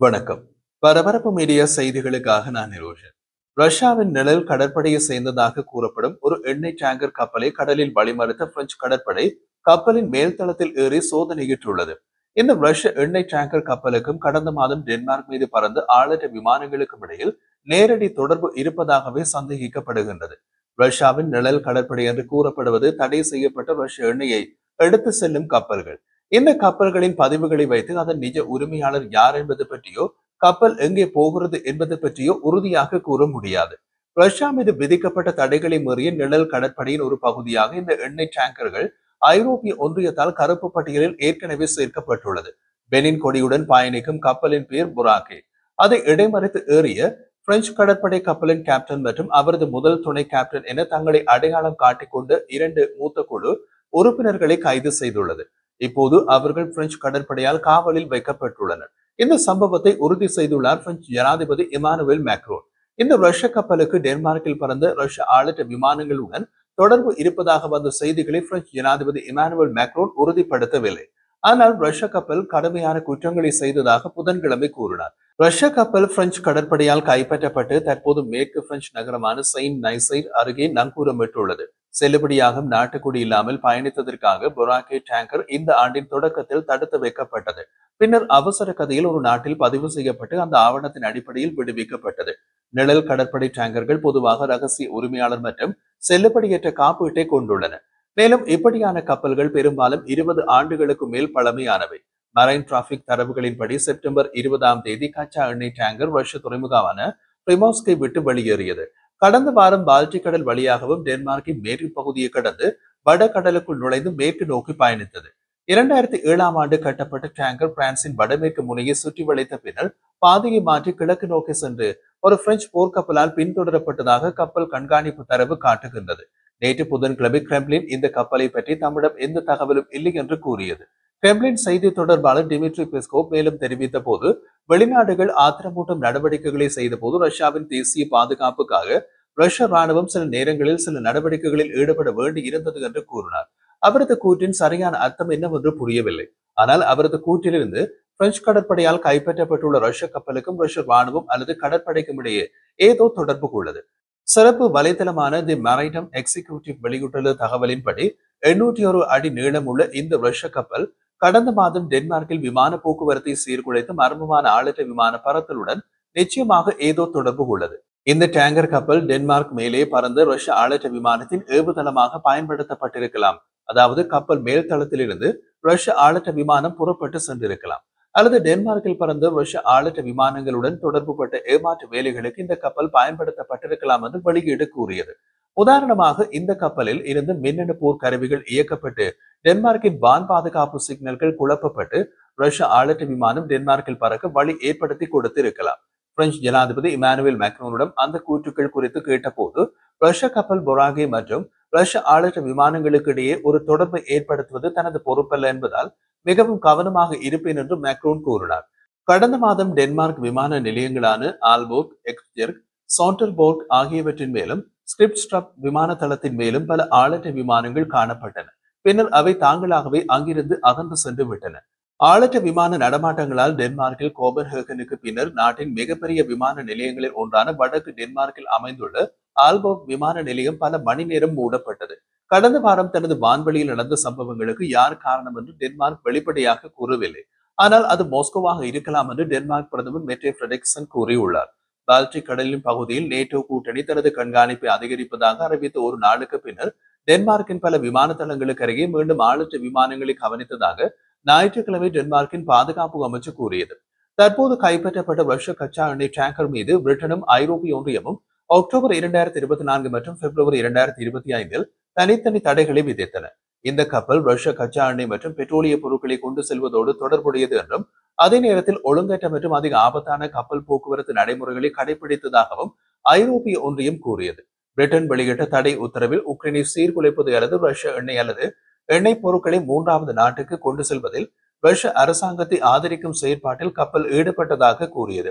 வணக்கம். பரபரப்பு மீடியா செய்திகளுக்காக நான் நிரோஷன். ரஷ்யாவின் நிழல் கடற்படையை சேர்ந்ததாக கூறப்படும் ஒரு எண்ணெய் டேங்கர் கப்பலை கடலில் வழிமறித்த பிரெஞ்சு கடற்படை கப்பலின் மேல்தளத்தில் ஏறி சோதனையிட்டுள்ளது. இந்த ரஷ்ய எண்ணெய் டேங்கர் கப்பலுக்கும் கடந்த மாதம் டென்மார்க் மீது பறந்த ஆளற்ற விமானங்களுக்கும் இடையில் நேரடி தொடர்பு இருப்பதாகவே சந்தேகிக்கப்படுகின்றது. ரஷ்யாவின் நிழல் கடற்படை என்று கூறப்படுவது தடை செய்யப்பட்ட ரஷ்ய எண்ணெயை எடுத்து செல்லும் கப்பல்கள். இந்த கப்பல்களின் பதிவுகளை வைத்து அதன் நிஜ உரிமையாளர் யார் என்பது பற்றியோ கப்பல் எங்கே போகிறது என்பது பற்றியோ உறுதியாக கூற முடியாது. ரஷ்யா மீது விதிக்கப்பட்ட தடைகளை மீறிய நிழல் கடற்படையின் ஒரு பகுதியாக இந்த எண்ணெய் டேங்கர்கள் ஐரோப்பிய ஒன்றியத்தால் கருப்பு பட்டியலில் ஏற்கனவே சேர்க்கப்பட்டுள்ளது. பெனின் கொடியுடன் பயணிக்கும் கப்பலின் பெயர் புராகே. அதை இடைமறித்து ஏறிய பிரெஞ்சு கடற்படை கப்பலின் கேப்டன் மற்றும் அவரது முதல் துணை கேப்டன் என தங்களை அடையாளம் காட்டிக்கொண்ட இரண்டு மூத்த குழு உறுப்பினர்களை கைது செய்துள்ளது. இப்போது அவர்கள் பிரெஞ்சு கடற்படையால் காவலில் வைக்கப்பட்டுள்ளனர். இந்த சம்பவத்தை உறுதி செய்துள்ளார் பிரெஞ்சு ஜனாதிபதி இமானுவேல் மேக்ரோன். இந்த ரஷ்ய கப்பலுக்கு டென்மார்க்கில் பறந்த ரஷ்ய ஆளற்ற விமானங்களுடன் தொடர்பு இருப்பதாக வந்த செய்திகளை பிரெஞ்சு ஜனாதிபதி இமானுவேல் மேக்ரோன் உறுதிப்படுத்தவில்லை. ஆனால் ரஷ்ய கப்பல் கடுமையான குற்றங்களை செய்ததாக புதன்கிழமை கூறினார். ரஷ்ய கப்பல் பிரெஞ்சு கடற்படையால் கைப்பற்றப்பட்டு தற்போது மேற்கு பிரெஞ்சு நகரமான செயின்ட் நைசைர் அருகே நங்கூரமிட்டுள்ளது. செல்லுபடியாகும் நாட்டுக்குடி இல்லாமல் பயணித்ததற்காக புராகே டேங்கர் இந்த ஆண்டின் தொடக்கத்தில் தடுத்து வைக்கப்பட்டது. பின்னர் அவசர கதையில் ஒரு நாட்டில் பதிவு செய்யப்பட்டு அந்த ஆவணத்தின் அடிப்படையில் விடுவிக்கப்பட்டது. நிழல் கடற்படை டேங்கர்கள் பொதுவாக ரகசிய உரிமையாளர் மற்றும் செல்லுபடியற்ற காப்பீட்டை கொண்டுள்ளன. மேலும் இப்படியான கப்பல்கள் பெரும்பாலும் 20 ஆண்டுகளுக்கு மேல் பழமையானவை. மரைன் டிராபிக் தரவுகளின்படி செப்டம்பர் 20ஆம் தேதி கச்சா எண்ணெய் டேங்கர் ரஷ்ய துறைமுகமான பிரிமோஸ்கை விட்டு வெளியேறியது. கடந்த வாரம் பால்டிக் கடல் வழியாகவும் டென்மார்க்கின் மேற்கு பகுதியை கடந்து வடகடலுக்குள் நுழைந்து மேற்கு நோக்கி பயணித்தது. 2007ஆம் ஆண்டு கட்டப்பட்ட டேங்கர் பிரான்சின் வடமேற்கு முனையை சுற்றி வளைத்த பின்னர் பாதையை மாற்றி கிழக்கு நோக்கி சென்று ஒரு பிரெஞ்சு போர்க்கப்பலால் பின்தொடரப்பட்டதாக கப்பல் கண்காணிப்பு தரவு காட்டுகின்றது. நேற்று புதன்கிழமை கிரெம்ளின் இந்த கப்பலை பற்றி தம்மிடம் எந்த தகவலும் இல்லை என்று கூறியது. கிரெம்ளின் செய்தி தொடர்பாளர் டிமிட்ரி பெஸ்கோவ் மேலும் தெரிவித்த போது, வெளிநாடுகள் ஆத்திரமூட்டும் நடவடிக்கைகளை செய்த போது ரஷ்யாவின் தேசிய பாதுகாப்புக்காக ரஷ்ய ராணுவம் சில நேரங்களில் சில நடவடிக்கைகளில் ஈடுபட வேண்டி இருந்தது என்று கூறினார். அவரது கூற்றின் சரியான அர்த்தம் என்னவென்று புரியவில்லை. ஆனால் அவரது கூற்றிலிருந்து பிரெஞ்சு கடற்படையால் கைப்பற்றப்பட்டுள்ள ரஷ்ய கப்பலுக்கும் ரஷ்ய ராணுவம் அல்லது கடற்படைக்கும் இடையே ஏதோ தொடர்பு உள்ளது. சிறப்பு வலைதளமான தி மேரைடைம் எக்ஸிகியூட்டிவ் வெளியிட்டுள்ள தகவலின்படி 801 அடி நீளமுள்ள இந்த ரஷ்ய கப்பல் கடந்த மாதம் டென்மார்க்கில் விமான போக்குவரத்தை சீர்குலைத்து மர்மமான ஆளற்ற விமான பறத்தலுடன் நிச்சயமாக ஏதோ தொடர்பு உள்ளது. இந்த டேங்கர் கப்பல் டென்மார்க் மேலே பறந்த ரஷ்ய ஆளற்ற விமானத்தின் ஏவுதளமாக பயன்படுத்தப்பட்டிருக்கலாம். அதாவது கப்பல் மேல்தளத்திலிருந்து ரஷ்ய ஆளற்ற விமானம் புறப்பட்டு சென்றிருக்கலாம். அல்லது டென்மார்க்கில் பறந்த ரஷ்ய ஆளற்ற விமானங்களுடன் தொடர்புபட்ட ஏமாற்று வேலைகளுக்கு இந்த கப்பல் பயன்படுத்தப்பட்டிருக்கலாம் என்று வெளியீடு கூறியது. உதாரணமாக இந்த கப்பலில் இருந்து மின்னணு போர் கருவிகள் இயக்கப்பட்டு டென்மார்க்கின் வான் பாதுகாப்பு சிக்னல்கள் குழப்பப்பட்டு ரஷ்ய ஆளற்ற விமானம் டென்மார்க்கில் பறக்க வழி ஏற்படுத்தி கொடுத்திருக்கலாம். பிரெஞ்சு ஜனாதிபதி இமானுவேல் மேக்ரோனிடம் அந்த கூற்றுக்கள் குறித்து கேட்டபோது ரஷ்ய கப்பல் பொராகே மற்றும் ரஷ்ய ஆளற்ற விமானங்களுக்கு இடையே ஒரு தொடர்பை ஏற்படுத்துவது தனது பொறுப்பல்ல என்பதால் மிகவும் கவனமாக இருப்பேன் என்று மேக்ரோன் கூறினார். கடந்த மாதம் டென்மார்க் விமான நிலையங்களான ஆல்போர்க், எக்ஸ்ஜெர்க், சாண்டர்போர்க் ஆகியவற்றின் மேலும் ஸ்கிரிப்ஸ்ட்ரப் விமான தளத்தின் மேலும் பல ஆளற்ற விமானங்கள் காணப்பட்டன. பின்னர் அவை தாங்களாகவே அங்கிருந்து அகன்று சென்று விட்டன. ஆளற்ற விமான நடமாட்டங்களால் டென்மார்க்கில் கோபன்ஹேகனுக்கு பின்னர் நாட்டின் மிகப்பெரிய விமான நிலையங்களில் ஒன்றான வடக்கு டென்மார்க்கில் அமைந்துள்ள ஆல்போர்க் விமான நிலையம் பல மணி நேரம் மூடப்பட்டது. கடந்த வாரம் தனது வான்வெளியில் நடந்த சம்பவங்களுக்கு யார் காரணம் என்று டென்மார்க் வெளிப்படையாக கூறவில்லை. ஆனால் அது மாஸ்கோவாக இருக்கலாம் என்று டென்மார்க் பிரதமர் மெட்டே ஃபிரெடெரிக்சன் கூறியுள்ளார். பால்டிக் கடலின் பகுதியில் நேட்டோ கூட்டணி தனது கண்காணிப்பை அதிகரிப்பதாக அறிவித்த ஒரு நாளுக்கு பின்னர் டென்மார்க்கின் பல விமான தளங்களுக்கு அருகே மீண்டும் ஆளற்ற விமானங்களை கவனித்ததாக ஞாயிற்றுக்கிழமை டென்மார்க்கின் பாதுகாப்பு அமைச்சு கூறியது. தற்போது கைப்பற்றப்பட்ட ரஷ்ய கச்சா எண்ணெய் டேங்கர் மீது பிரிட்டனும் ஐரோப்பிய ஒன்றியமும் அக்டோபர் 2024 மற்றும் பிப்ரவரி 2025 தனித்தனி தடைகளை விதித்தன. இந்த கப்பல் ரஷ்ய கச்சா எண்ணெய் மற்றும் பெட்ரோலிய பொருட்களை கொண்டு செல்வதோடு தொடர்புடையது என்றும் அதே நேரத்தில் ஒழுங்கற்ற மற்றும் அதிக ஆபத்தான கப்பல் போக்குவரத்து நடைமுறைகளை கடைபிடித்ததாகவும் ஐரோப்பிய ஒன்றியம் கூறியது. பிரிட்டன் வெளியிட்ட தடை உத்தரவில் உக்ரைனை சீர்குலைப்பது அல்லது ரஷ்ய எண்ணெய் அல்லது எண்ணெய் பொருட்களை மூன்றாவது நாட்டுக்கு கொண்டு செல்வதில் ரஷ்ய அரசாங்கத்தை ஆதரிக்கும் செயற்பாட்டில் கப்பல் ஈடுபட்டதாக கூறியது.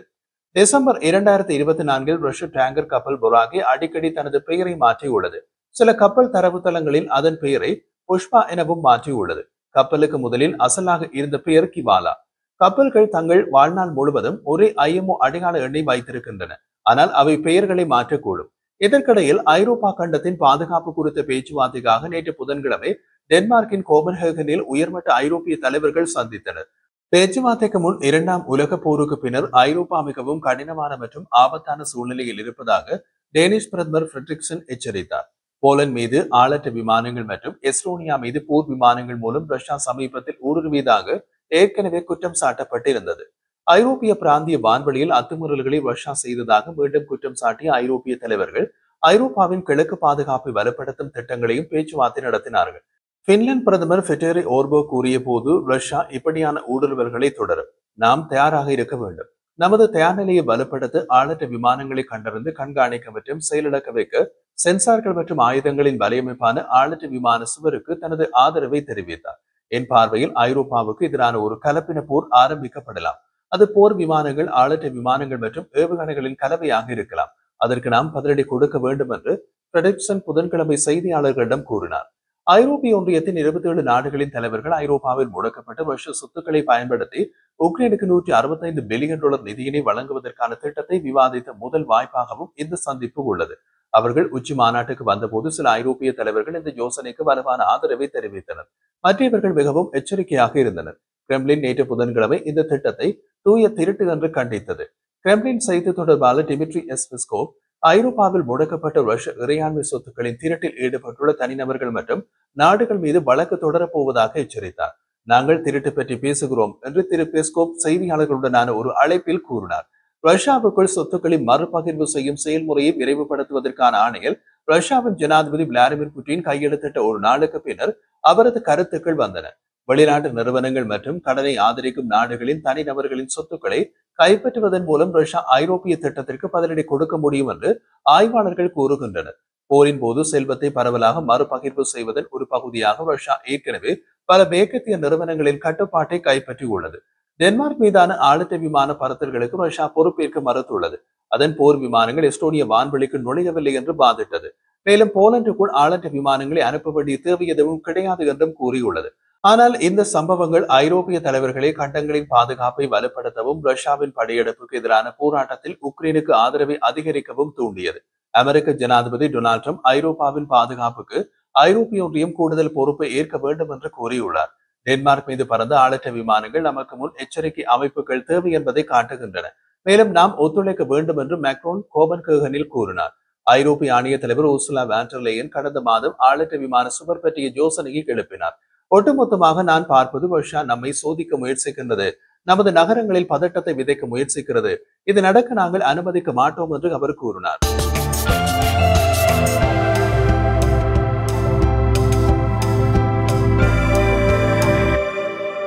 டிசம்பர் 2024 ரஷ்ய டேங்கர் கப்பல் பொராகே அடிக்கடி தனது பெயரை மாற்றியுள்ளது. சில கப்பல் தரவுத்தளங்களில் அதன் பெயரை புஷ்பா எனவும் மாற்றியுள்ளது. கப்பலுக்கு முதலில் அசலாக இருந்த பெயர் கிவாலா. கப்பல்கள் தங்கள் வாழ்நாள் முழுவதும் ஒரே ஐஎம்ஓ அடையாள எண்ணை வைத்திருக்கின்றன, ஆனால் அவை பெயர்களை மாற்றக்கூடும். இதற்கிடையில் ஐரோப்பா கண்டத்தின் பாதுகாப்பு குறித்த பேச்சுவார்த்தைக்காக நேற்று புதன்கிழமை டென்மார்க்கின் கோபன்ஹேகனில் உயர்மட்ட ஐரோப்பிய தலைவர்கள் சந்தித்தனர். பேச்சுவார்த்தைக்கு முன் இரண்டாம் உலக போருக்கு பின்னர் ஐரோப்பா மிகவும் கடினமான மற்றும் ஆபத்தான சூழ்நிலையில் இருப்பதாக டேனிஷ் பிரதமர் ஃபிரெட்ரிக்சன் எச்சரித்தார். போலந்து மீது ஆளற்ற விமானங்கள் மற்றும் எஸ்டோனியா மீது போர் விமானங்கள் மூலம் ரஷ்யா சமீபத்தில் ஊடுருவியதாக ஏற்கனவே குற்றம் சாட்டப்பட்டிருந்தது. ஐரோப்பிய பிராந்திய வான்வெளியில் அத்துமீறல்களை ரஷ்யா செய்ததாக மீண்டும் குற்றம் சாட்டிய ஐரோப்பிய தலைவர்கள் ஐரோப்பாவின் கிழக்கு பாதுகாப்பை வலுப்படுத்தும் திட்டங்களையும் பேச்சுவார்த்தை நடத்தினார்கள். பின்லாந்து பிரதமர் பெட்டரி ஓர்போ கூறிய போது, ரஷ்யா இப்படியான ஊடுருவல்களை தொடரும், நாம் தயாராக இருக்க வேண்டும். நமது தயார் நிலையை வலுப்படுத்த ஆளற்ற விமானங்களை கண்டறிந்து கண்காணிக்க மற்றும் செயலிழக்க வைக்க சென்சார்கள் மற்றும் ஆயுதங்களின் வலையமைப்பான ஆளற்ற விமான சுவருக்கு தனது ஆதரவை தெரிவித்தார். என் பார்வையில் ஐரோப்பாவுக்கு எதிரான ஒரு கலப்பின போர் ஆரம்பிக்கப்படலாம். அது போர் விமானங்கள், ஆளற்ற விமானங்கள் மற்றும் ஏவுகணைகளின் கலவையாக இருக்கலாம். அதற்கு நாம் பதிலடி கொடுக்க வேண்டும் என்று ஃபிரெட்ரிக்சன் புதன்கிழமை செய்தியாளர்களிடம் கூறினார். ஐரோப்பிய ஒன்றியத்தின் 27 நாடுகளின் தலைவர்கள் ஐரோப்பாவில் முடக்கப்பட்ட ரஷ்ய சொத்துக்களை பயன்படுத்தி உக்ரைனுக்கு $165 பில்லியன் நிதியினை வழங்குவதற்கான திட்டத்தை விவாதித்த முதல் வாய்ப்பாகவும் இந்த சந்திப்பு உள்ளது. அவர்கள் உச்சி மாநாட்டுக்கு வந்தபோது சில ஐரோப்பிய தலைவர்கள் இந்த யோசனைக்கு வலுவான ஆதரவை தெரிவித்தனர். மற்றவர்கள் மிகவும் எச்சரிக்கையாக இருந்தனர். கிரெம்ளின் நேற்று புதன்கிழமை இந்த திட்டத்தை தூய திருட்டு என்று கண்டித்தது. கிரெம்ளின் செய்தி தொடர்பாளர் டிமிட்ரி பெஸ்கோவ் ஐரோப்பாவில் முடக்கப்பட்ட ரஷ்ய இறையாண்மை சொத்துக்களின் திருட்டில் ஈடுபட்டுள்ள தனிநபர்கள் மற்றும் நாடுகள் மீது வழக்கு தொடரப்போவதாக எச்சரித்தார். நாங்கள் திருட்டு பற்றி பேசுகிறோம் என்று திரு பெஸ்கோவ் செய்தியாளர்களுடனான ஒரு அழைப்பில் கூறினார். ரஷ்யாவுக்குள் சொத்துக்களை மறுபகிர்வு செய்யும் செயல்முறையை விரைவுபடுத்துவதற்கான ஆணையில் ரஷ்யாவின் ஜனாதிபதி விளாடிமிர் புட்டின் கையெழுத்திட்ட ஒரு நாளுக்கு பின்னர் அவரது கருத்துக்கள் வந்தன. வெளிநாட்டு நிறுவனங்கள் மற்றும் கடனை ஆதரிக்கும் நாடுகளின் தனிநபர்களின் சொத்துக்களை கைப்பற்றுவதன் மூலம் ரஷ்யா ஐரோப்பிய திட்டத்திற்கு பதிலடி கொடுக்க முடியும் என்று ஆய்வாளர்கள் கூறுகின்றனர். போரின் போது செல்வத்தை பரவலாக மறுபகிர்வு செய்வதன் ஒரு பகுதியாக ரஷ்யா ஏற்கனவே பல மேற்கத்திய நிறுவனங்களின் கட்டுப்பாட்டை கைப்பற்றியுள்ளது. டென்மார்க் மீதான ஆளற்ற விமான பறத்தல்களுக்கு ரஷ்யா பொறுப்பேற்க மறுத்துள்ளது. அதன் போர் விமானங்கள் எஸ்டோனிய வான்வெளிக்கு நுழையவில்லை என்று வாதிட்டது. மேலும் போலந்துக்குள் ஆளற்ற விமானங்களை அனுப்ப வேண்டிய தேவை எதுவும் கிடையாது என்றும் கூறியுள்ளது. ஆனால் இந்த சம்பவங்கள் ஐரோப்பிய தலைவர்களை கண்டங்களின் பாதுகாப்பை வலுப்படுத்தவும் ரஷ்யாவின் படையெடுப்புக்கு எதிரான போராட்டத்தில் உக்ரைனுக்கு ஆதரவை அதிகரிக்கவும் தூண்டியது. அமெரிக்க ஜனாதிபதி டொனால்ட் ட்ரம்ப் ஐரோப்பாவின் பாதுகாப்புக்கு ஐரோப்பிய ஒன்றியம் கூடுதல் பொறுப்பை ஏற்க வேண்டும் என்று கூறியுள்ளார். டென்மார்க் மீது பறந்த ஆளற்ற விமானங்கள் நமக்கு முன் எச்சரிக்கை அமைப்புகள் தேவை என்பதை காட்டுகின்றன. மேலும் நாம் ஒத்துழைக்க வேண்டும் என்று மேக்ரோன் கோபன்ஹேகனில் கூறினார். ஐரோப்பிய ஆணைய தலைவர் உர்சுலா வான் டெர் லேயன் கடந்த மாதம் ஆளற்ற விமான சுவர் பற்றிய யோசனையை எழுப்பினார். ஒட்டுமொத்தமாக நான் பார்ப்பது, ரஷ்யா நம்மை சோதிக்க முயற்சிக்கின்றது, நமது நகரங்களில் பதட்டத்தை விதைக்க முயற்சிக்கிறது. இது நடக்க நாங்கள் அனுமதிக்க மாட்டோம் என்று அவர் கூறினார்.